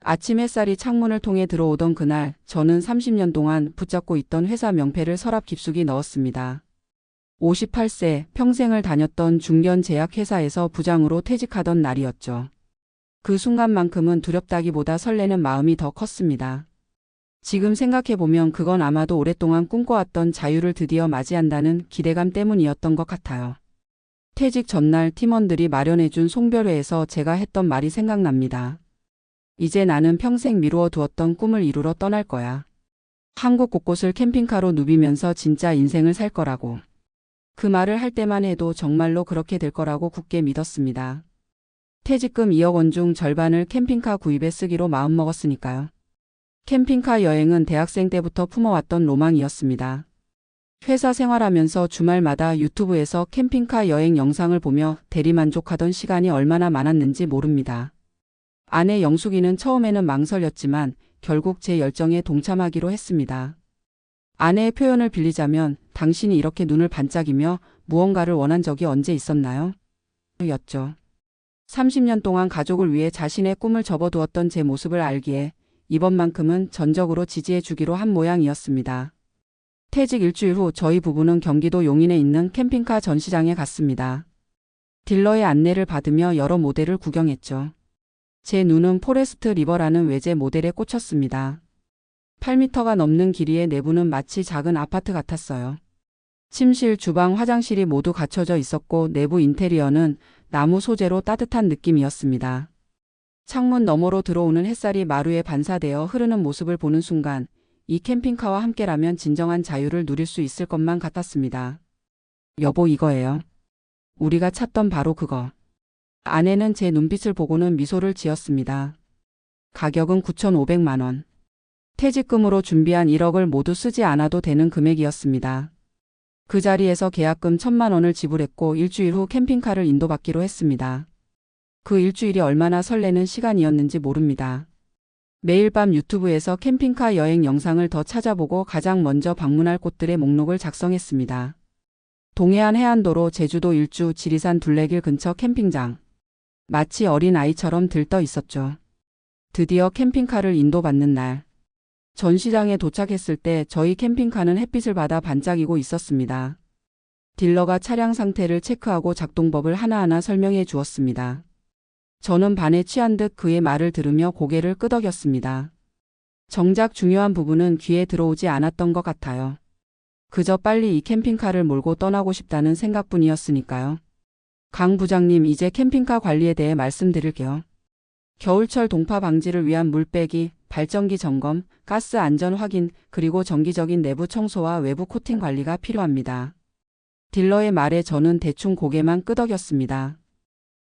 아침 햇살이 창문을 통해 들어오던 그날, 저는 30년 동안 붙잡고 있던 회사 명패를 서랍 깊숙이 넣었습니다. 58세, 평생을 다녔던 중견 제약회사에서 부장으로 퇴직하던 날이었죠. 그 순간만큼은 두렵다기보다 설레는 마음이 더 컸습니다. 지금 생각해보면 그건 아마도 오랫동안 꿈꿔왔던 자유를 드디어 맞이한다는 기대감 때문이었던 것 같아요. 퇴직 전날 팀원들이 마련해준 송별회에서 제가 했던 말이 생각납니다. 이제 나는 평생 미루어 두었던 꿈을 이루러 떠날 거야. 한국 곳곳을 캠핑카로 누비면서 진짜 인생을 살 거라고. 그 말을 할 때만 해도 정말로 그렇게 될 거라고 굳게 믿었습니다. 퇴직금 2억 원 중 절반을 캠핑카 구입에 쓰기로 마음먹었으니까요. 캠핑카 여행은 대학생 때부터 품어왔던 로망이었습니다. 회사 생활하면서 주말마다 유튜브에서 캠핑카 여행 영상을 보며 대리만족하던 시간이 얼마나 많았는지 모릅니다. 아내 영숙이는 처음에는 망설였지만 결국 제 열정에 동참하기로 했습니다. 아내의 표현을 빌리자면 당신이 이렇게 눈을 반짝이며 무언가를 원한 적이 언제 있었나요? 였죠. 30년 동안 가족을 위해 자신의 꿈을 접어두었던 제 모습을 알기에 이번만큼은 전적으로 지지해 주기로 한 모양이었습니다. 퇴직 일주일 후 저희 부부는 경기도 용인에 있는 캠핑카 전시장에 갔습니다. 딜러의 안내를 받으며 여러 모델을 구경했죠. 제 눈은 포레스트 리버라는 외제 모델에 꽂혔습니다. 8m가 넘는 길이의 내부는 마치 작은 아파트 같았어요. 침실, 주방, 화장실이 모두 갖춰져 있었고 내부 인테리어는 나무 소재로 따뜻한 느낌이었습니다. 창문 너머로 들어오는 햇살이 마루에 반사되어 흐르는 모습을 보는 순간 이 캠핑카와 함께라면 진정한 자유를 누릴 수 있을 것만 같았습니다. 여보, 이거예요. 우리가 찾던 바로 그거. 아내는 제 눈빛을 보고는 미소를 지었습니다. 가격은 9,500만 원. 퇴직금으로 준비한 1억을 모두 쓰지 않아도 되는 금액이었습니다. 그 자리에서 계약금 1,000만 원을 지불했고 일주일 후 캠핑카를 인도받기로 했습니다. 그 일주일이 얼마나 설레는 시간이었는지 모릅니다. 매일 밤 유튜브에서 캠핑카 여행 영상을 더 찾아보고 가장 먼저 방문할 곳들의 목록을 작성했습니다. 동해안 해안도로, 제주도 일주, 지리산 둘레길 근처 캠핑장. 마치 어린 아이처럼 들떠 있었죠. 드디어 캠핑카를 인도받는 날. 전시장에 도착했을 때 저희 캠핑카는 햇빛을 받아 반짝이고 있었습니다. 딜러가 차량 상태를 체크하고 작동법을 하나하나 설명해 주었습니다. 저는 반에 취한 듯 그의 말을 들으며 고개를 끄덕였습니다. 정작 중요한 부분은 귀에 들어오지 않았던 것 같아요. 그저 빨리 이 캠핑카를 몰고 떠나고 싶다는 생각뿐이었으니까요. 강 부장님, 이제 캠핑카 관리에 대해 말씀드릴게요. 겨울철 동파 방지를 위한 물 빼기, 발전기 점검, 가스 안전 확인, 그리고 정기적인 내부 청소와 외부 코팅 관리가 필요합니다. 딜러의 말에 저는 대충 고개만 끄덕였습니다.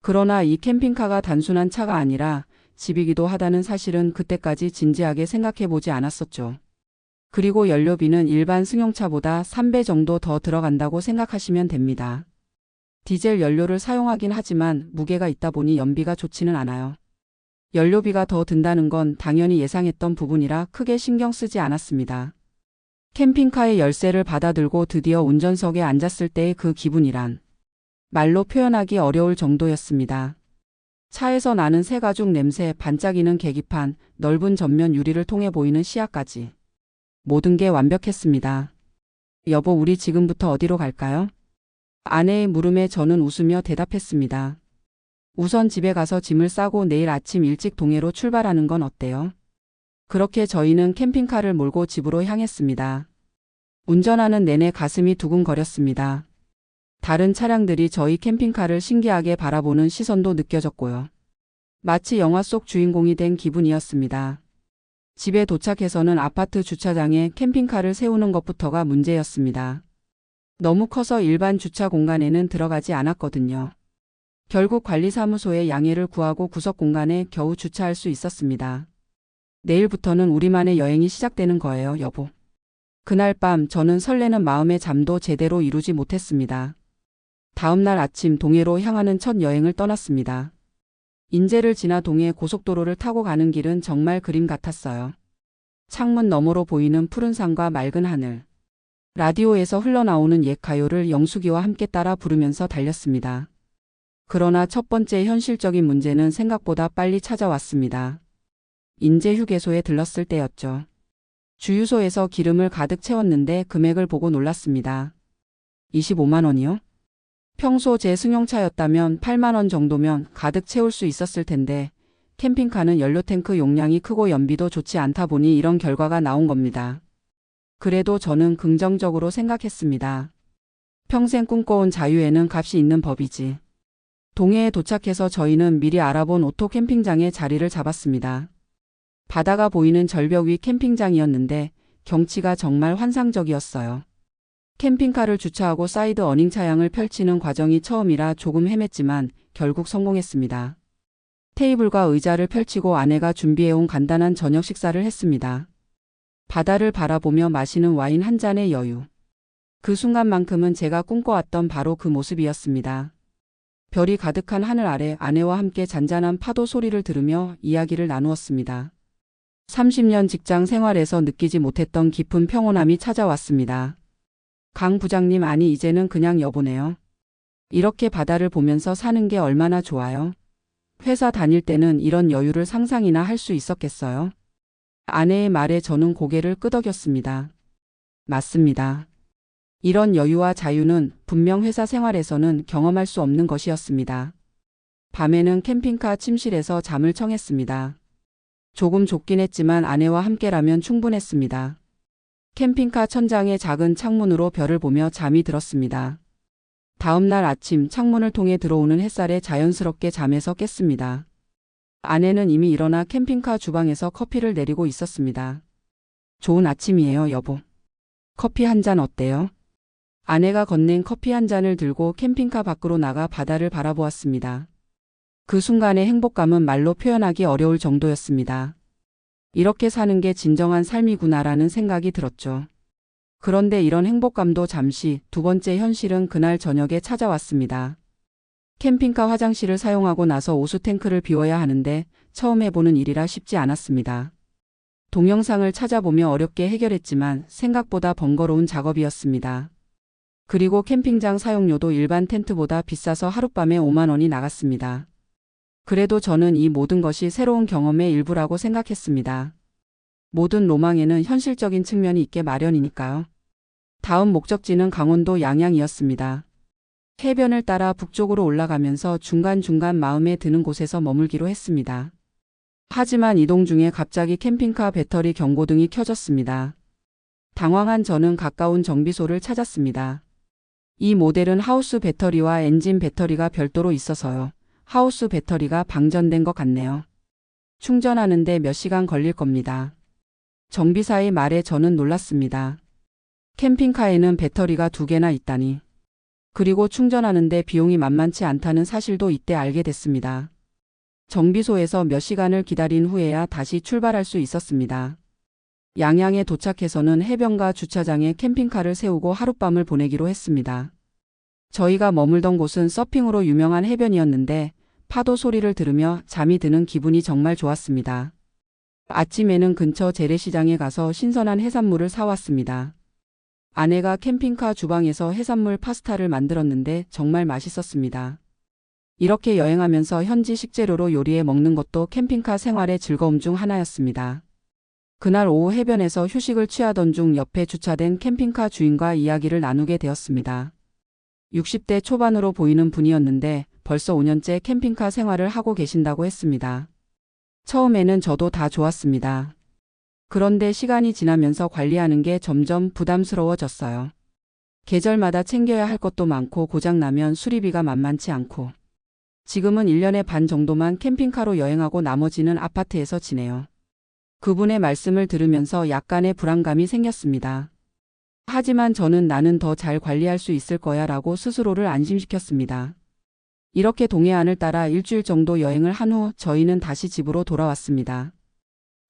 그러나 이 캠핑카가 단순한 차가 아니라 집이기도 하다는 사실은 그때까지 진지하게 생각해보지 않았었죠. 그리고 연료비는 일반 승용차보다 3배 정도 더 들어간다고 생각하시면 됩니다. 디젤 연료를 사용하긴 하지만 무게가 있다 보니 연비가 좋지는 않아요. 연료비가 더 든다는 건 당연히 예상했던 부분이라 크게 신경 쓰지 않았습니다. 캠핑카의 열쇠를 받아들고 드디어 운전석에 앉았을 때의 그 기분이란 말로 표현하기 어려울 정도였습니다. 차에서 나는 새가죽 냄새, 반짝이는 계기판, 넓은 전면 유리를 통해 보이는 시야까지. 모든 게 완벽했습니다. 여보, 우리 지금부터 어디로 갈까요? 아내의 물음에 저는 웃으며 대답했습니다. 우선 집에 가서 짐을 싸고 내일 아침 일찍 동해로 출발하는 건 어때요? 그렇게 저희는 캠핑카를 몰고 집으로 향했습니다. 운전하는 내내 가슴이 두근거렸습니다. 다른 차량들이 저희 캠핑카를 신기하게 바라보는 시선도 느껴졌고요. 마치 영화 속 주인공이 된 기분이었습니다. 집에 도착해서는 아파트 주차장에 캠핑카를 세우는 것부터가 문제였습니다. 너무 커서 일반 주차 공간에는 들어가지 않았거든요. 결국 관리사무소에 양해를 구하고 구석 공간에 겨우 주차할 수 있었습니다. 내일부터는 우리만의 여행이 시작되는 거예요, 여보. 그날 밤 저는 설레는 마음에 잠도 제대로 이루지 못했습니다. 다음 날 아침 동해로 향하는 첫 여행을 떠났습니다. 인제를 지나 동해 고속도로를 타고 가는 길은 정말 그림 같았어요. 창문 너머로 보이는 푸른 산과 맑은 하늘. 라디오에서 흘러나오는 옛 가요를 영숙이와 함께 따라 부르면서 달렸습니다. 그러나 첫 번째 현실적인 문제는 생각보다 빨리 찾아왔습니다. 인제휴게소에 들렀을 때였죠. 주유소에서 기름을 가득 채웠는데 금액을 보고 놀랐습니다. 25만 원이요? 평소 제 승용차였다면 8만 원 정도면 가득 채울 수 있었을 텐데 캠핑카는 연료탱크 용량이 크고 연비도 좋지 않다 보니 이런 결과가 나온 겁니다. 그래도 저는 긍정적으로 생각했습니다. 평생 꿈꿔온 자유에는 값이 있는 법이지. 동해에 도착해서 저희는 미리 알아본 오토 캠핑장에 자리를 잡았습니다. 바다가 보이는 절벽 위 캠핑장이었는데 경치가 정말 환상적이었어요. 캠핑카를 주차하고 사이드 어닝 차량을 펼치는 과정이 처음이라 조금 헤맸지만 결국 성공했습니다. 테이블과 의자를 펼치고 아내가 준비해온 간단한 저녁 식사를 했습니다. 바다를 바라보며 마시는 와인 한 잔의 여유. 그 순간만큼은 제가 꿈꿔왔던 바로 그 모습이었습니다. 별이 가득한 하늘 아래 아내와 함께 잔잔한 파도 소리를 들으며 이야기를 나누었습니다. 30년 직장 생활에서 느끼지 못했던 깊은 평온함이 찾아왔습니다. 강 부장님, 아니 이제는 그냥 여보네요. 이렇게 바다를 보면서 사는 게 얼마나 좋아요. 회사 다닐 때는 이런 여유를 상상이나 할 수 있었겠어요? 아내의 말에 저는 고개를 끄덕였습니다. 맞습니다. 이런 여유와 자유는 분명 회사 생활에서는 경험할 수 없는 것이었습니다. 밤에는 캠핑카 침실에서 잠을 청했습니다. 조금 좁긴 했지만 아내와 함께라면 충분했습니다. 캠핑카 천장의 작은 창문으로 별을 보며 잠이 들었습니다. 다음 날 아침 창문을 통해 들어오는 햇살에 자연스럽게 잠에서 깼습니다. 아내는 이미 일어나 캠핑카 주방에서 커피를 내리고 있었습니다. 좋은 아침이에요, 여보. 커피 한 잔 어때요? 아내가 건넨 커피 한 잔을 들고 캠핑카 밖으로 나가 바다를 바라보았습니다. 그 순간의 행복감은 말로 표현하기 어려울 정도였습니다. 이렇게 사는 게 진정한 삶이구나라는 생각이 들었죠. 그런데 이런 행복감도 잠시, 두 번째 현실은 그날 저녁에 찾아왔습니다. 캠핑카 화장실을 사용하고 나서 오수 탱크를 비워야 하는데 처음 해보는 일이라 쉽지 않았습니다. 동영상을 찾아보며 어렵게 해결했지만 생각보다 번거로운 작업이었습니다. 그리고 캠핑장 사용료도 일반 텐트보다 비싸서 하룻밤에 5만 원이 나갔습니다. 그래도 저는 이 모든 것이 새로운 경험의 일부라고 생각했습니다. 모든 로망에는 현실적인 측면이 있게 마련이니까요. 다음 목적지는 강원도 양양이었습니다. 해변을 따라 북쪽으로 올라가면서 중간중간 마음에 드는 곳에서 머물기로 했습니다. 하지만 이동 중에 갑자기 캠핑카 배터리 경고등이 켜졌습니다. 당황한 저는 가까운 정비소를 찾았습니다. 이 모델은 하우스 배터리와 엔진 배터리가 별도로 있어서요. 하우스 배터리가 방전된 것 같네요. 충전하는데 몇 시간 걸릴 겁니다. 정비사의 말에 저는 놀랐습니다. 캠핑카에는 배터리가 2개나 있다니. 그리고 충전하는데 비용이 만만치 않다는 사실도 이때 알게 됐습니다. 정비소에서 몇 시간을 기다린 후에야 다시 출발할 수 있었습니다. 양양에 도착해서는 해변가 주차장에 캠핑카를 세우고 하룻밤을 보내기로 했습니다. 저희가 머물던 곳은 서핑으로 유명한 해변이었는데 파도 소리를 들으며 잠이 드는 기분이 정말 좋았습니다. 아침에는 근처 재래시장에 가서 신선한 해산물을 사왔습니다. 아내가 캠핑카 주방에서 해산물 파스타를 만들었는데 정말 맛있었습니다. 이렇게 여행하면서 현지 식재료로 요리해 먹는 것도 캠핑카 생활의 즐거움 중 하나였습니다. 그날 오후 해변에서 휴식을 취하던 중 옆에 주차된 캠핑카 주인과 이야기를 나누게 되었습니다. 60대 초반으로 보이는 분이었는데 벌써 5년째 캠핑카 생활을 하고 계신다고 했습니다. 처음에는 저도 다 좋았습니다. 그런데 시간이 지나면서 관리하는 게 점점 부담스러워졌어요. 계절마다 챙겨야 할 것도 많고 고장나면 수리비가 만만치 않고. 지금은 1년에 반 정도만 캠핑카로 여행하고 나머지는 아파트에서 지내요. 그분의 말씀을 들으면서 약간의 불안감이 생겼습니다. 하지만 저는 나는 더 잘 관리할 수 있을 거야 라고 스스로를 안심시켰습니다. 이렇게 동해안을 따라 일주일 정도 여행을 한 후 저희는 다시 집으로 돌아왔습니다.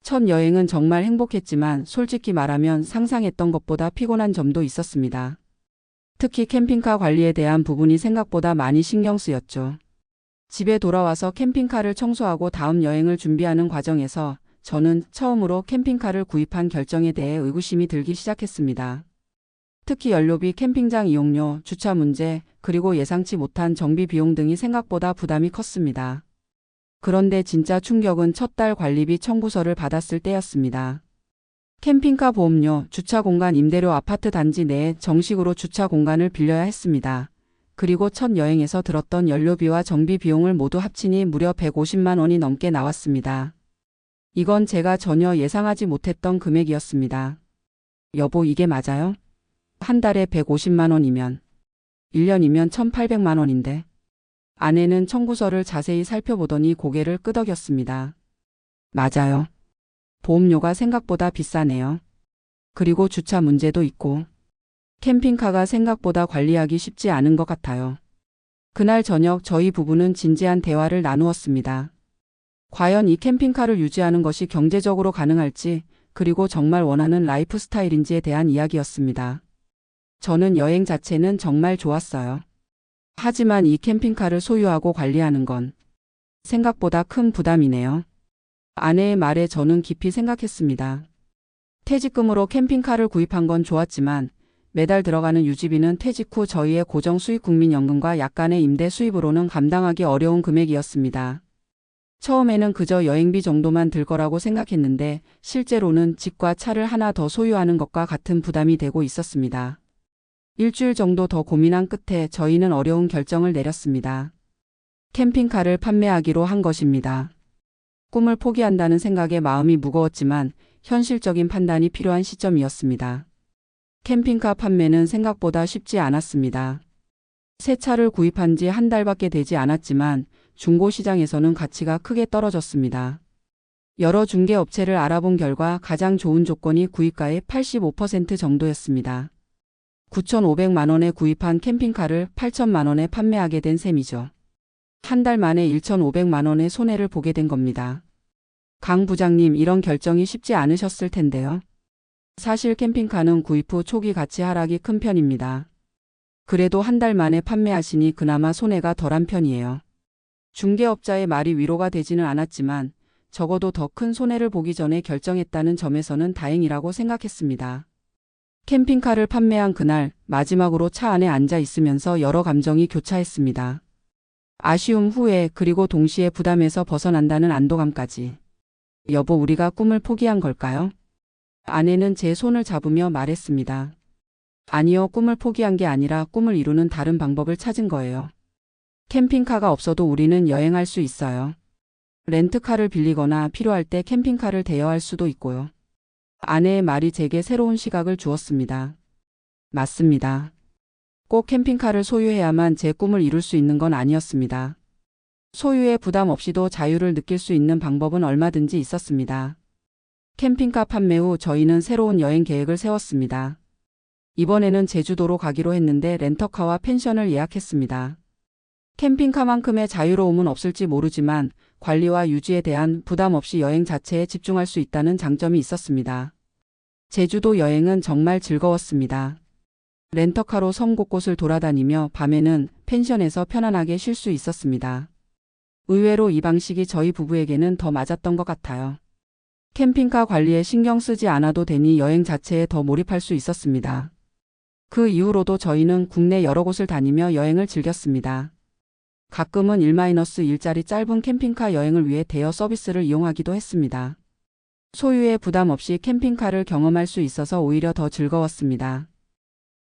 첫 여행은 정말 행복했지만 솔직히 말하면 상상했던 것보다 피곤한 점도 있었습니다. 특히 캠핑카 관리에 대한 부분이 생각보다 많이 신경 쓰였죠. 집에 돌아와서 캠핑카를 청소하고 다음 여행을 준비하는 과정에서 저는 처음으로 캠핑카를 구입한 결정에 대해 의구심이 들기 시작했습니다. 특히 연료비, 캠핑장 이용료, 주차 문제, 그리고 예상치 못한 정비 비용 등이 생각보다 부담이 컸습니다. 그런데 진짜 충격은 첫 달 관리비 청구서를 받았을 때였습니다. 캠핑카 보험료, 주차 공간 임대료 아파트 단지 내에 정식으로 주차 공간을 빌려야 했습니다. 그리고 첫 여행에서 들었던 연료비와 정비 비용을 모두 합치니 무려 150만 원이 넘게 나왔습니다. 이건 제가 전혀 예상하지 못했던 금액이었습니다. 여보, 이게 맞아요? 한 달에 150만 원이면 1년이면 1,800만 원인데. 아내는 청구서를 자세히 살펴보더니 고개를 끄덕였습니다. 맞아요. 보험료가 생각보다 비싸네요. 그리고 주차 문제도 있고. 캠핑카가 생각보다 관리하기 쉽지 않은 것 같아요. 그날 저녁 저희 부부는 진지한 대화를 나누었습니다. 과연 이 캠핑카를 유지하는 것이 경제적으로 가능할지, 그리고 정말 원하는 라이프 스타일인지에 대한 이야기였습니다. 저는 여행 자체는 정말 좋았어요. 하지만 이 캠핑카를 소유하고 관리하는 건 생각보다 큰 부담이네요. 아내의 말에 저는 깊이 생각했습니다. 퇴직금으로 캠핑카를 구입한 건 좋았지만 매달 들어가는 유지비는 퇴직 후 저희의 고정 수익 국민연금과 약간의 임대 수입으로는 감당하기 어려운 금액이었습니다. 처음에는 그저 여행비 정도만 들 거라고 생각했는데 실제로는 집과 차를 하나 더 소유하는 것과 같은 부담이 되고 있었습니다. 일주일 정도 더 고민한 끝에 저희는 어려운 결정을 내렸습니다. 캠핑카를 판매하기로 한 것입니다. 꿈을 포기한다는 생각에 마음이 무거웠지만 현실적인 판단이 필요한 시점이었습니다. 캠핑카 판매는 생각보다 쉽지 않았습니다. 새 차를 구입한 지 한 달밖에 되지 않았지만 중고시장에서는 가치가 크게 떨어졌습니다. 여러 중개업체를 알아본 결과 가장 좋은 조건이 구입가의 85% 정도였습니다. 9,500만 원에 구입한 캠핑카를 8천만 원에 판매하게 된 셈이죠. 한 달 만에 1,500만 원의 손해를 보게 된 겁니다. 강 부장님, 이런 결정이 쉽지 않으셨을 텐데요. 사실 캠핑카는 구입 후 초기 가치 하락이 큰 편입니다. 그래도 한 달 만에 판매하시니 그나마 손해가 덜한 편이에요. 중개업자의 말이 위로가 되지는 않았지만 적어도 더 큰 손해를 보기 전에 결정했다는 점에서는 다행이라고 생각했습니다. 캠핑카를 판매한 그날 마지막으로 차 안에 앉아 있으면서 여러 감정이 교차했습니다. 아쉬움, 후회, 그리고 동시에 부담에서 벗어난다는 안도감까지. 여보, 우리가 꿈을 포기한 걸까요? 아내는 제 손을 잡으며 말했습니다. 아니요, 꿈을 포기한 게 아니라 꿈을 이루는 다른 방법을 찾은 거예요. 캠핑카가 없어도 우리는 여행할 수 있어요. 렌트카를 빌리거나 필요할 때 캠핑카를 대여할 수도 있고요. 아내의 말이 제게 새로운 시각을 주었습니다. 맞습니다. 꼭 캠핑카를 소유해야만 제 꿈을 이룰 수 있는 건 아니었습니다. 소유의 부담 없이도 자유를 느낄 수 있는 방법은 얼마든지 있었습니다. 캠핑카 판매 후 저희는 새로운 여행 계획을 세웠습니다. 이번에는 제주도로 가기로 했는데 렌터카와 펜션을 예약했습니다. 캠핑카만큼의 자유로움은 없을지 모르지만 관리와 유지에 대한 부담 없이 여행 자체에 집중할 수 있다는 장점이 있었습니다. 제주도 여행은 정말 즐거웠습니다. 렌터카로 섬 곳곳을 돌아다니며 밤에는 펜션에서 편안하게 쉴 수 있었습니다. 의외로 이 방식이 저희 부부에게는 더 맞았던 것 같아요. 캠핑카 관리에 신경 쓰지 않아도 되니 여행 자체에 더 몰입할 수 있었습니다. 그 이후로도 저희는 국내 여러 곳을 다니며 여행을 즐겼습니다. 가끔은 1-1짜리 짧은 캠핑카 여행을 위해 대여 서비스를 이용하기도 했습니다. 소유의 부담 없이 캠핑카를 경험할 수 있어서 오히려 더 즐거웠습니다.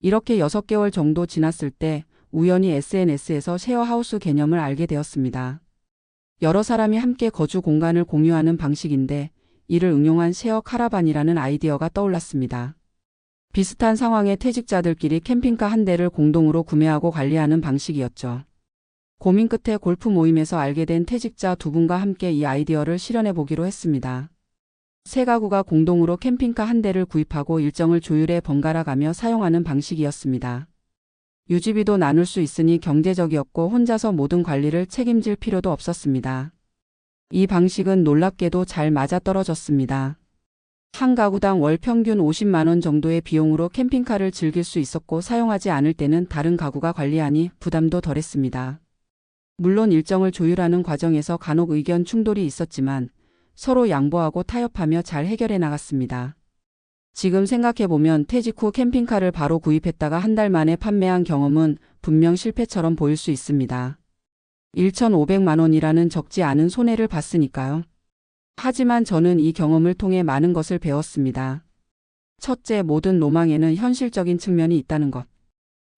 이렇게 6개월 정도 지났을 때 우연히 SNS에서 쉐어하우스 개념을 알게 되었습니다. 여러 사람이 함께 거주 공간을 공유하는 방식인데 이를 응용한 쉐어 카라반이라는 아이디어가 떠올랐습니다. 비슷한 상황의 퇴직자들끼리 캠핑카 한 대를 공동으로 구매하고 관리하는 방식이었죠. 고민 끝에 골프 모임에서 알게 된 퇴직자 두 분과 함께 이 아이디어를 실현해 보기로 했습니다. 세 가구가 공동으로 캠핑카 한 대를 구입하고 일정을 조율해 번갈아 가며 사용하는 방식이었습니다. 유지비도 나눌 수 있으니 경제적이었고 혼자서 모든 관리를 책임질 필요도 없었습니다. 이 방식은 놀랍게도 잘 맞아떨어졌습니다. 한 가구당 월 평균 50만 원 정도의 비용으로 캠핑카를 즐길 수 있었고 사용하지 않을 때는 다른 가구가 관리하니 부담도 덜했습니다. 물론 일정을 조율하는 과정에서 간혹 의견 충돌이 있었지만 서로 양보하고 타협하며 잘 해결해 나갔습니다. 지금 생각해보면 퇴직 후 캠핑카를 바로 구입했다가 한 달 만에 판매한 경험은 분명 실패처럼 보일 수 있습니다. 1,500만 원이라는 적지 않은 손해를 봤으니까요. 하지만 저는 이 경험을 통해 많은 것을 배웠습니다. 첫째, 모든 로망에는 현실적인 측면이 있다는 것.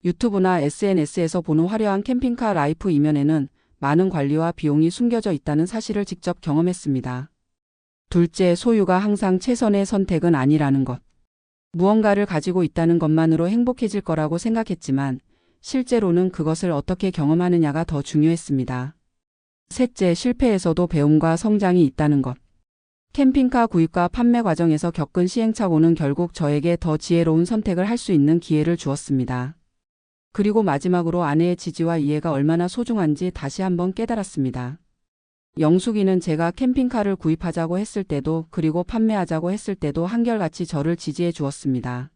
유튜브나 SNS에서 보는 화려한 캠핑카 라이프 이면에는 많은 관리와 비용이 숨겨져 있다는 사실을 직접 경험했습니다. 둘째, 소유가 항상 최선의 선택은 아니라는 것. 무언가를 가지고 있다는 것만으로 행복해질 거라고 생각했지만 실제로는 그것을 어떻게 경험하느냐가 더 중요했습니다. 셋째, 실패에서도 배움과 성장이 있다는 것. 캠핑카 구입과 판매 과정에서 겪은 시행착오는 결국 저에게 더 지혜로운 선택을 할 수 있는 기회를 주었습니다. 그리고 마지막으로 아내의 지지와 이해가 얼마나 소중한지 다시 한번 깨달았습니다. 영숙이는 제가 캠핑카를 구입하자고 했을 때도 그리고 판매하자고 했을 때도 한결같이 저를 지지해 주었습니다.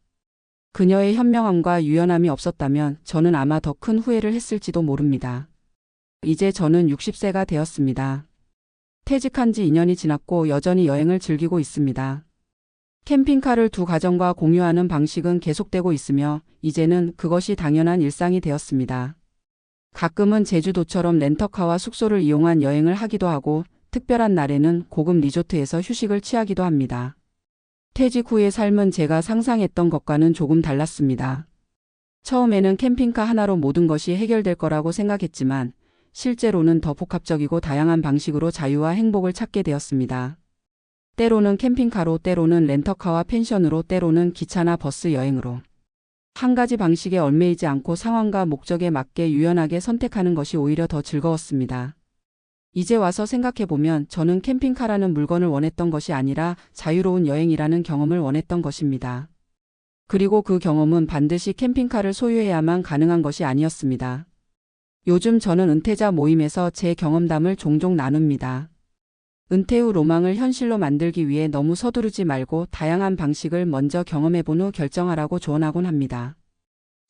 그녀의 현명함과 유연함이 없었다면 저는 아마 더 큰 후회를 했을지도 모릅니다. 이제 저는 60세가 되었습니다. 퇴직한 지 2년이 지났고 여전히 여행을 즐기고 있습니다. 캠핑카를 두 가정과 공유하는 방식은 계속되고 있으며 이제는 그것이 당연한 일상이 되었습니다. 가끔은 제주도처럼 렌터카와 숙소를 이용한 여행을 하기도 하고 특별한 날에는 고급 리조트에서 휴식을 취하기도 합니다. 퇴직 후의 삶은 제가 상상했던 것과는 조금 달랐습니다. 처음에는 캠핑카 하나로 모든 것이 해결될 거라고 생각했지만 실제로는 더 복합적이고 다양한 방식으로 자유와 행복을 찾게 되었습니다. 때로는 캠핑카로, 때로는 렌터카와 펜션으로, 때로는 기차나 버스 여행으로. 한 가지 방식에 얽매이지 않고 상황과 목적에 맞게 유연하게 선택하는 것이 오히려 더 즐거웠습니다. 이제 와서 생각해보면 저는 캠핑카라는 물건을 원했던 것이 아니라 자유로운 여행이라는 경험을 원했던 것입니다. 그리고 그 경험은 반드시 캠핑카를 소유해야만 가능한 것이 아니었습니다. 요즘 저는 은퇴자 모임에서 제 경험담을 종종 나눕니다. 은퇴 후 로망을 현실로 만들기 위해 너무 서두르지 말고 다양한 방식을 먼저 경험해본 후 결정하라고 조언하곤 합니다.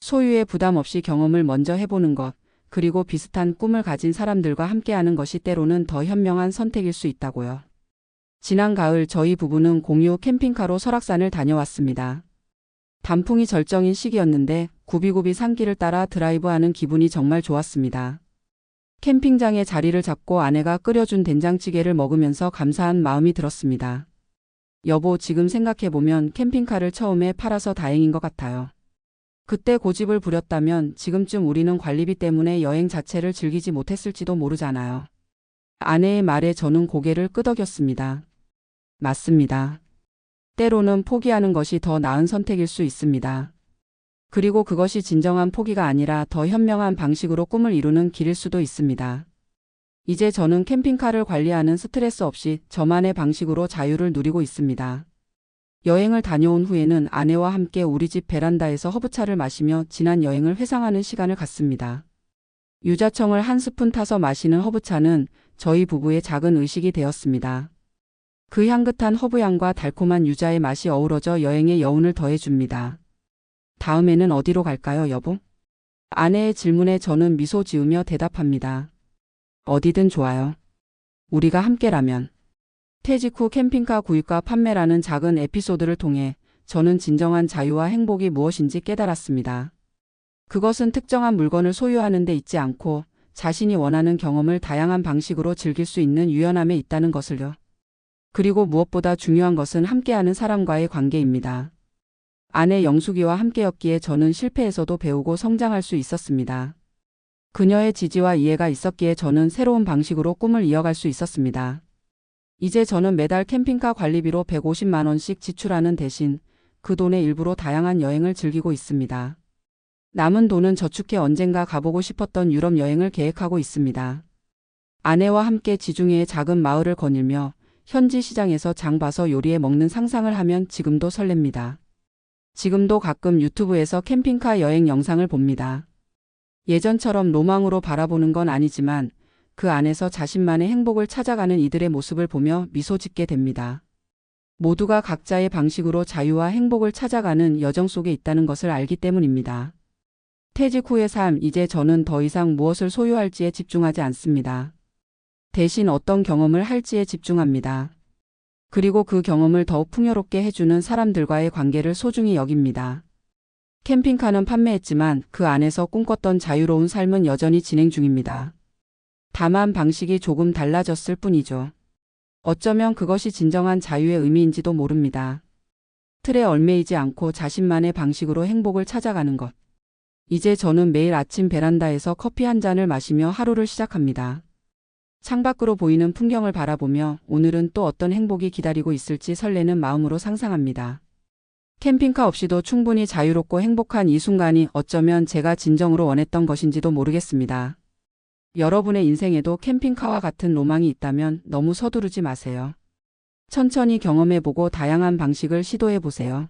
소유의 부담 없이 경험을 먼저 해보는 것, 그리고 비슷한 꿈을 가진 사람들과 함께하는 것이 때로는 더 현명한 선택일 수 있다고요. 지난 가을 저희 부부는 공유 캠핑카로 설악산을 다녀왔습니다. 단풍이 절정인 시기였는데 굽이굽이 산길을 따라 드라이브하는 기분이 정말 좋았습니다. 캠핑장에 자리를 잡고 아내가 끓여준 된장찌개를 먹으면서 감사한 마음이 들었습니다. 여보, 지금 생각해보면 캠핑카를 처음에 팔아서 다행인 것 같아요. 그때 고집을 부렸다면 지금쯤 우리는 관리비 때문에 여행 자체를 즐기지 못했을지도 모르잖아요. 아내의 말에 저는 고개를 끄덕였습니다. 맞습니다. 때로는 포기하는 것이 더 나은 선택일 수 있습니다. 그리고 그것이 진정한 포기가 아니라 더 현명한 방식으로 꿈을 이루는 길일 수도 있습니다. 이제 저는 캠핑카를 관리하는 스트레스 없이 저만의 방식으로 자유를 누리고 있습니다. 여행을 다녀온 후에는 아내와 함께 우리 집 베란다에서 허브차를 마시며 지난 여행을 회상하는 시간을 갖습니다. 유자청을 한 스푼 타서 마시는 허브차는 저희 부부의 작은 의식이 되었습니다. 그 향긋한 허브향과 달콤한 유자의 맛이 어우러져 여행의 여운을 더해줍니다. 다음에는 어디로 갈까요, 여보? 아내의 질문에 저는 미소 지으며 대답합니다. 어디든 좋아요. 우리가 함께라면. 퇴직 후 캠핑카 구입과 판매라는 작은 에피소드를 통해 저는 진정한 자유와 행복이 무엇인지 깨달았습니다. 그것은 특정한 물건을 소유하는 데 있지 않고 자신이 원하는 경험을 다양한 방식으로 즐길 수 있는 유연함에 있다는 것을요. 그리고 무엇보다 중요한 것은 함께하는 사람과의 관계입니다. 아내 영숙이와 함께였기에 저는 실패에서도 배우고 성장할 수 있었습니다. 그녀의 지지와 이해가 있었기에 저는 새로운 방식으로 꿈을 이어갈 수 있었습니다. 이제 저는 매달 캠핑카 관리비로 150만 원씩 지출하는 대신 그 돈의 일부로 다양한 여행을 즐기고 있습니다. 남은 돈은 저축해 언젠가 가보고 싶었던 유럽 여행을 계획하고 있습니다. 아내와 함께 지중해의 작은 마을을 거닐며 현지 시장에서 장 봐서 요리해 먹는 상상을 하면 지금도 설렙니다. 지금도 가끔 유튜브에서 캠핑카 여행 영상을 봅니다. 예전처럼 로망으로 바라보는 건 아니지만 그 안에서 자신만의 행복을 찾아가는 이들의 모습을 보며 미소 짓게 됩니다. 모두가 각자의 방식으로 자유와 행복을 찾아가는 여정 속에 있다는 것을 알기 때문입니다. 퇴직 후의 삶, 이제 저는 더 이상 무엇을 소유할지에 집중하지 않습니다. 대신 어떤 경험을 할지에 집중합니다. 그리고 그 경험을 더욱 풍요롭게 해주는 사람들과의 관계를 소중히 여깁니다. 캠핑카는 판매했지만 그 안에서 꿈꿨던 자유로운 삶은 여전히 진행 중입니다. 다만 방식이 조금 달라졌을 뿐이죠. 어쩌면 그것이 진정한 자유의 의미인지도 모릅니다. 틀에 얽매이지 않고 자신만의 방식으로 행복을 찾아가는 것. 이제 저는 매일 아침 베란다에서 커피 한 잔을 마시며 하루를 시작합니다. 창밖으로 보이는 풍경을 바라보며 오늘은 또 어떤 행복이 기다리고 있을지 설레는 마음으로 상상합니다. 캠핑카 없이도 충분히 자유롭고 행복한 이 순간이 어쩌면 제가 진정으로 원했던 것인지도 모르겠습니다. 여러분의 인생에도 캠핑카와 같은 로망이 있다면 너무 서두르지 마세요. 천천히 경험해보고 다양한 방식을 시도해보세요.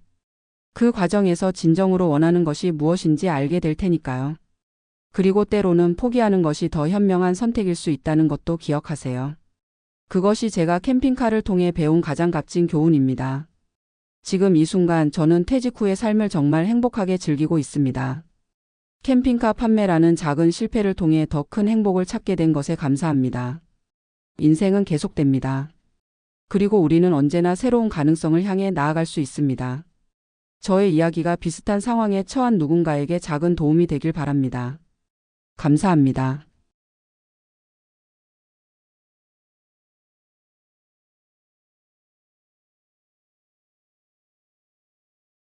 그 과정에서 진정으로 원하는 것이 무엇인지 알게 될 테니까요. 그리고 때로는 포기하는 것이 더 현명한 선택일 수 있다는 것도 기억하세요. 그것이 제가 캠핑카를 통해 배운 가장 값진 교훈입니다. 지금 이 순간 저는 퇴직 후의 삶을 정말 행복하게 즐기고 있습니다. 캠핑카 판매라는 작은 실패를 통해 더 큰 행복을 찾게 된 것에 감사합니다. 인생은 계속됩니다. 그리고 우리는 언제나 새로운 가능성을 향해 나아갈 수 있습니다. 저의 이야기가 비슷한 상황에 처한 누군가에게 작은 도움이 되길 바랍니다. 감사합니다.